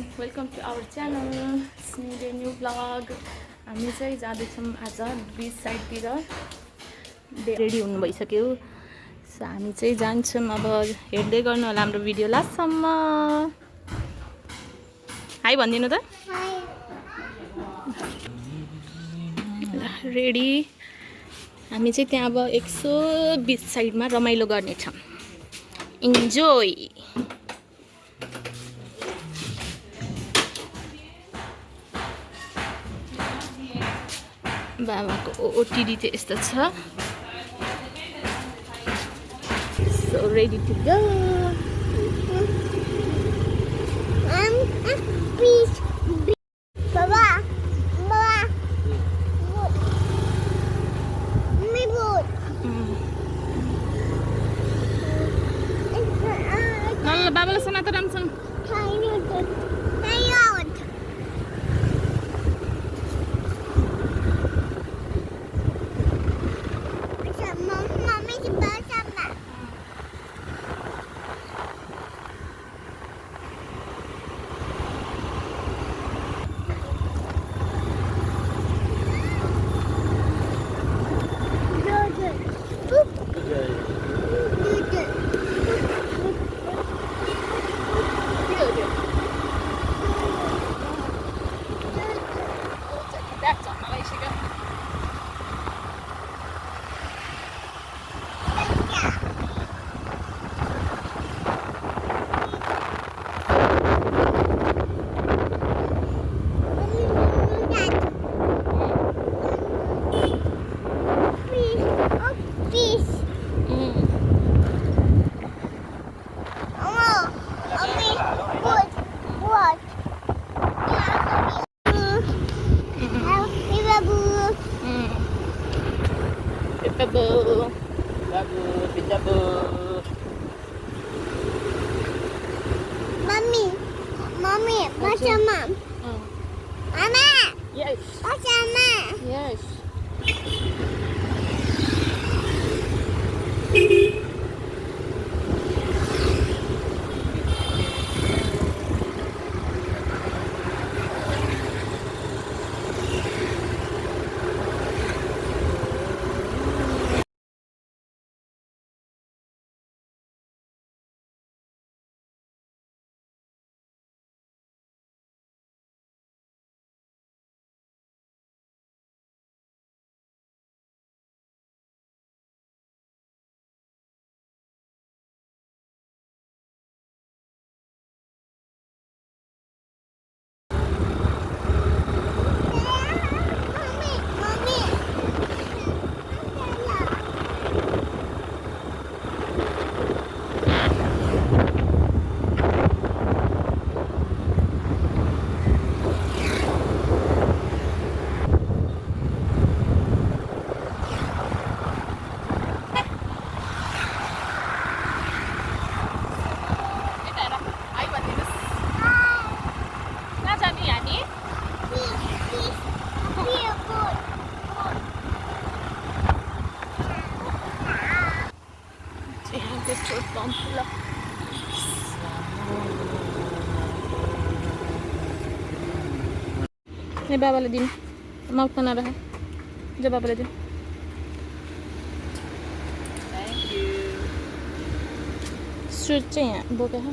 Welcome to our channel new blog. हामी चाहिँ जाँदैछौँ आज बीच साइडतिर। रेडी हुनु भइसक्यो। सो हामी चाहिँ जान्छौँ। अब हेर्दै गर्नु होला हाम्रो भिडियो लास्टसम्म। हाई भनिदिनु त। रेडी। हामी चाहिँ त्यहाँ अब 120 साइडमा रमाइलो गर्नेछौँ। इन्जोय। बाबाको ओटिडी चाहिँ यस्तो छ। So ready to go. Please. Baba. Baba. My boat. ल बाबालाई सुना त राम्रोसँग। Mommy, what's your mom? Mama! Yes. What's your mom? Yes. Petrol pump pula. Ni babaलाई दिनु। माउथ मा नराख। जो बाबालाई दिनु। Thank you. स्विच चाहिँ यहाँ बोके है।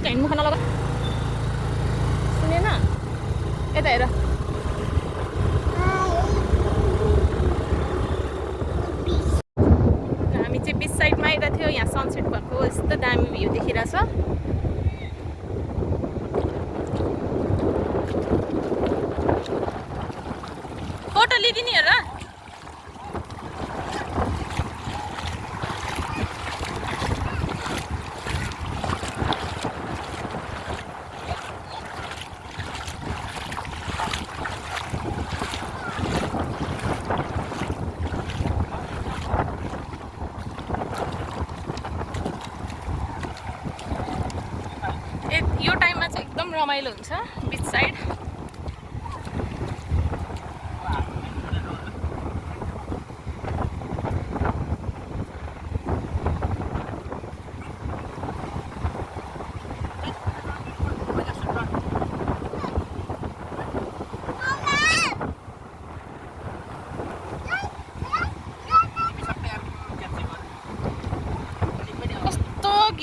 Kain mo ka na lang. Sini na. Eta era. हामी चाहिँ बीच साइडमा आइरहेको थियो। यहाँ सनसेट भएको यस्तो दामी भ्यू देखिरहेछ। रमाइलो हुन्छ बिच साइड।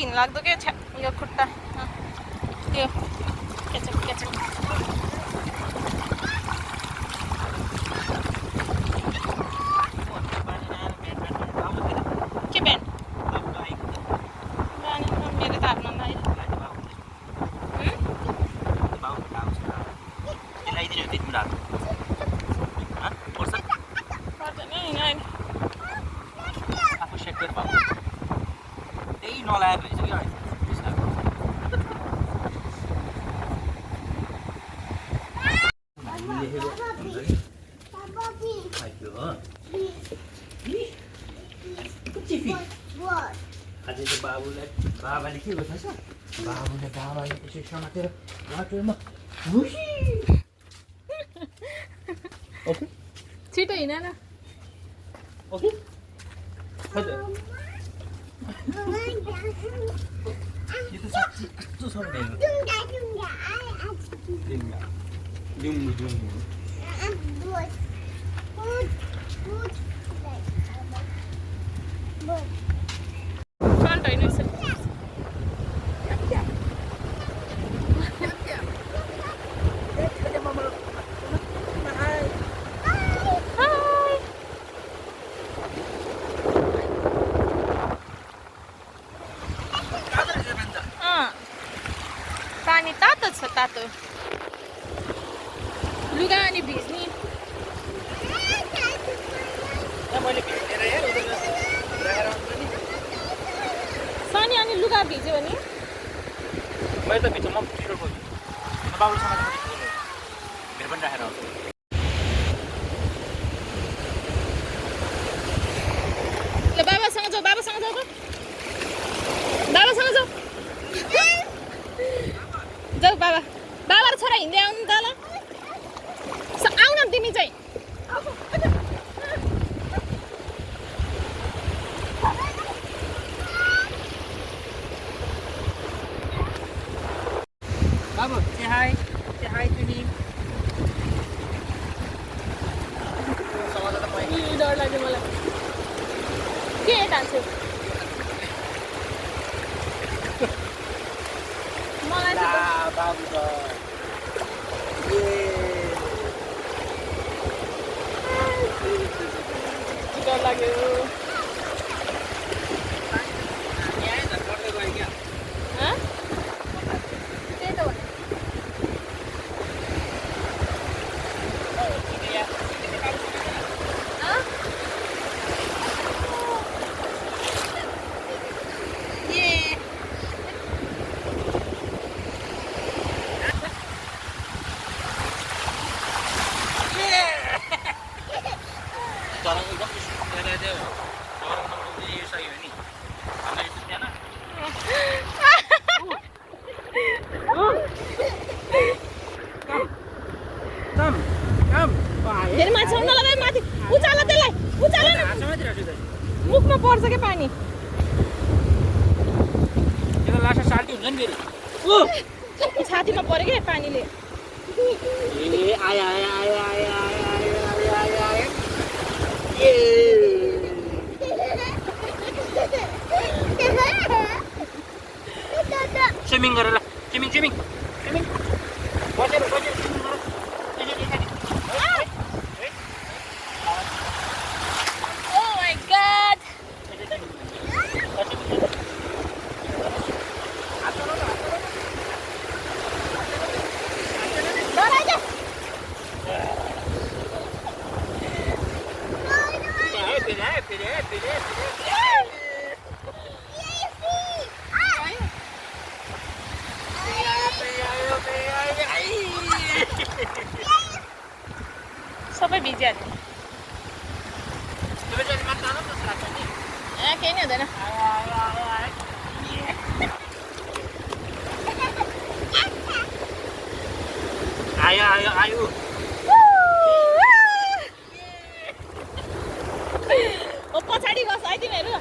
घिनलाग्दो के यो खुट्टा त्यो केचक केचक के ब्यान्ड मेरो त हातमा आज बाबुलाई बाबाले के गर्छ बाबुले बाबाले यसो समातेर वाटरमा ओके छिटो हिँड न ओके हजुर यो त साँच्चै कस्तो छ भने फ्रन्ट होइन यसो पानी तातो छ तातो लुगा अनि भिज्ने मैले भेटेर हेर उता राखेर आउँछ नि सनी अनि लुगा भिज्यो भने मैले त भित्र म टिरो खोज्छु म बाबुसँग भेट पनि राखेर आउँछु ल बाबासँग जाऊ बाबासँग जाऊ बाबासँग जाऊ जाऊ बाबा बाबा र छोरा हिँड्दै आउनु त ल आउ न तिमी चाहिँ बाबु say hi to him डर लाग्यो मलाई के हाल्छु मलाई बाबु त डर लाग्यो त्यही त हो फेरि माथि आउन लगाए माथि उचाल त्यसलाई उचाल मुखमा पर्छ क्या पानी छातीमा पर्यो क्या पानीले स्विमिङ गरेर स्विमिङ बसेर Oh my god! सबै भिजिहाल्यो केही नै हुँदैन आयो आयो आयो ओ पछाडि बस है तिमीहरू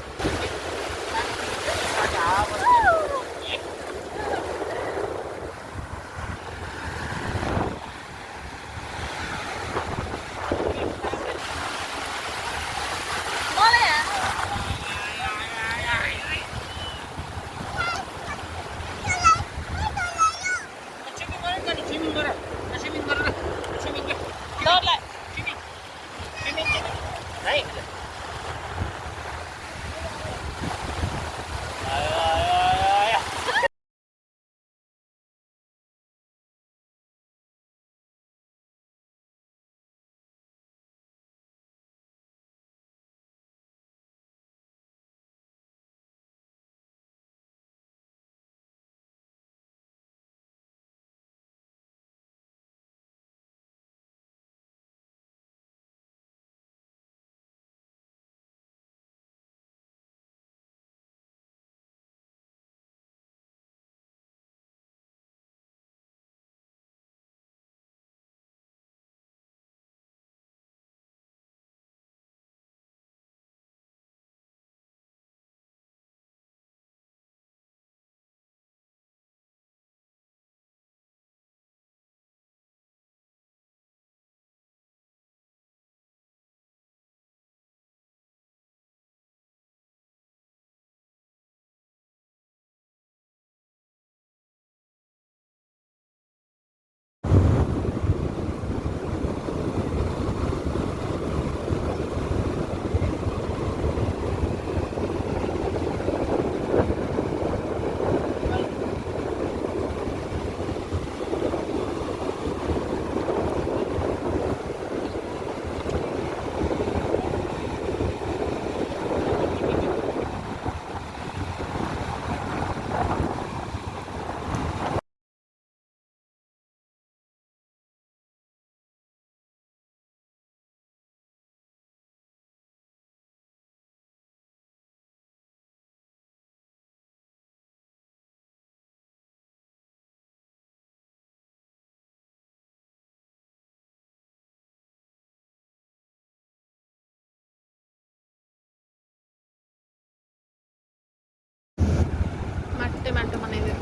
माटे माटो बनाइदियो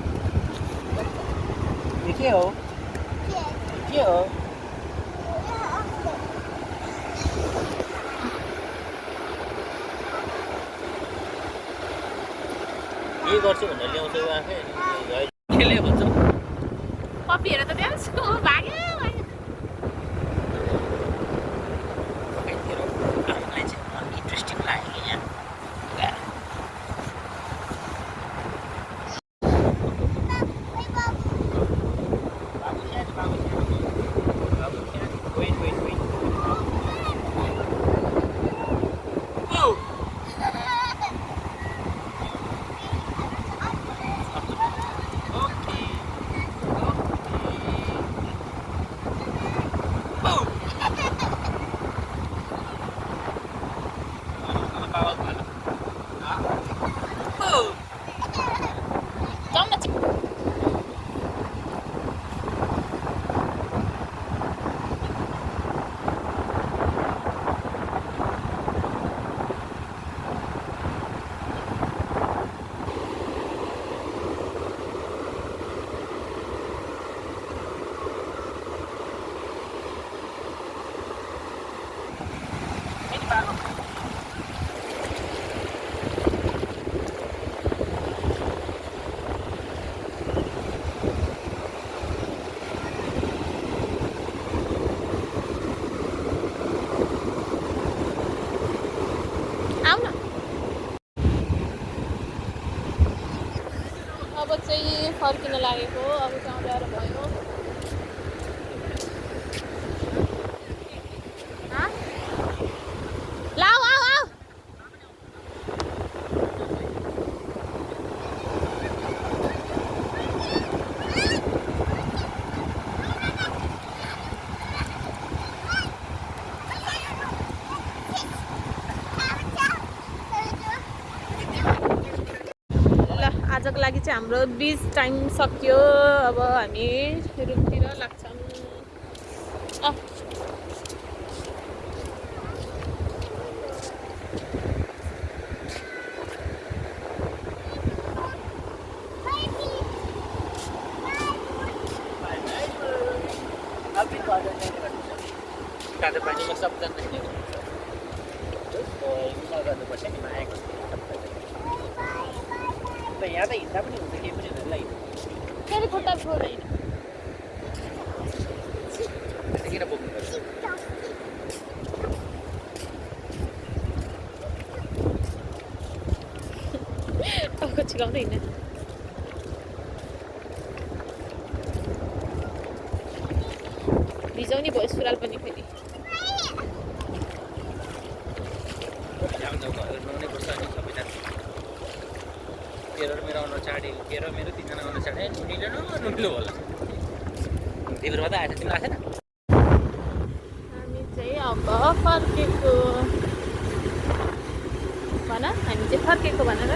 के हो के हो के गर्छु भनेर ल्याउँछौ आफै खेले भन्छौ पप्पी हेर त त्यहाँ छु भाग्यो आफूलाई चाहिँ इन्ट्रेस्टिङ लाग्यो कि यहाँ अब चाहिँ फर्किन लागेको अब चाहिँ ल्याएर भयो लाऊ आऊ आऊ आजको लागि चाहिँ हाम्रो बीच टाइम सकियो अब हामी रुमतिर लाग्छौँ अल्पिनको अझ जाने गर्नुपर्छ तातो पानीमा सबजना जाने गर्नुपर्छ इन्स्टल गर्नुपर्छ नि मायाको त यहाँ त हिँड्दा पनि हुन्छ केही पनि हुँदैन फेरि खुट्टा छोड्दैन त्यति किन बोक्नु पर्छ टाउको छिकाउँदै हिँड्ने भिजाउने भयो सुरुवाल पनि फेरि नुहाउनै पर्छ नि सबैजना तेरो र मेरो अनुहार चाँडे तेरो मेरो तिनजना अनुहार चाँडे नुनिलो नुनिलो होला तिमीहरूमा त आएछ तिमीलाई आएन हामी चाहिँ अब फर्केको भन हामी चाहिँ फर्केको भनेर